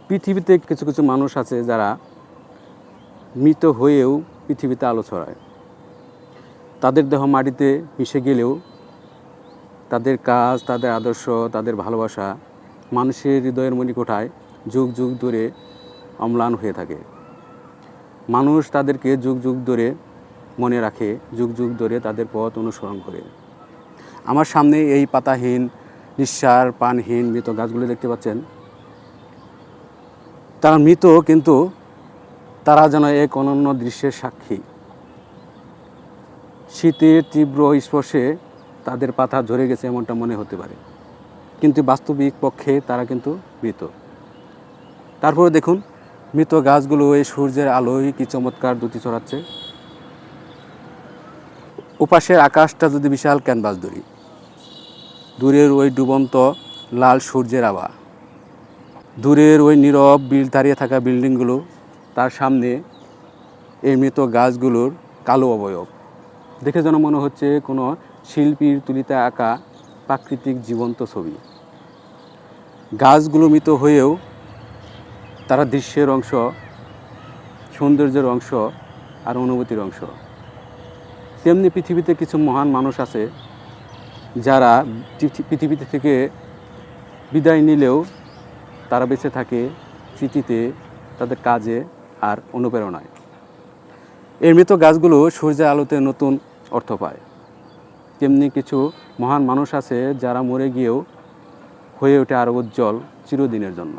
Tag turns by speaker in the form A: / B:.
A: পৃথিবীতে কিছু কিছু মানুষ আছে যারা মৃত হয়েও পৃথিবীতে আলো ছড়ায়। তাদের দেহ মাটিতে মিশে গেলেও তাদের কাজ, তাদের আদর্শ, তাদের ভালোবাসা মানুষের হৃদয়ের মণিকোঠায় যুগ যুগ ধরে অম্লান হয়ে থাকে। মানুষ তাদেরকে যুগ যুগ ধরে মনে রাখে, যুগ যুগ ধরে তাদের পথ অনুসরণ করে। আমার সামনে এই পাতাহীন, নিঃসার, পানহীন মৃত গাছগুলো দেখতে পাচ্ছেন। তারা মৃত, কিন্তু তারা যেন এক অনন্য দৃশ্যের সাক্ষী। শীতের তীব্র স্পর্শে তাদের পাতা ঝরে গেছে এমনটা মনে হতে পারে, কিন্তু বাস্তবিক পক্ষে তারা কিন্তু মৃত। তারপরে দেখুন, মৃত গাছগুলো এই সূর্যের আলোয় কি চমৎকার দ্যুতি ছড়াচ্ছে। ওপাশের আকাশটা যদি বিশাল ক্যানভাস ধরি, দূরের ওই ডুবন্ত লাল সূর্যের আভা, দূরের ওই নীরব দাঁড়িয়ে থাকা বিল্ডিংগুলো, তার সামনে এই মৃত গাছগুলোর কালো অবয়ব দেখে যেন মনে হচ্ছে কোনো শিল্পীর তুলিতে আঁকা প্রাকৃতিক জীবন্ত ছবি। গাছগুলো মৃত হয়েও তারা দৃশ্যের অংশ, সৌন্দর্যের অংশ আর অনুভূতির অংশ। তেমনি পৃথিবীতে কিছু মহান মানুষ আছে যারা পৃথিবীতে থেকে বিদায় নিলেও তারা বেঁচে থাকে স্মৃতিতে, তাদের কাজে আর অনুপ্রেরণায়। এই মৃত গাছগুলো সূর্যের আলোতে নতুন অর্থ পায়। তেমনি কিছু মহান মানুষ আছে যারা মরে গিয়েও হয়ে ওঠে আরও উজ্জ্বল চিরদিনের জন্য।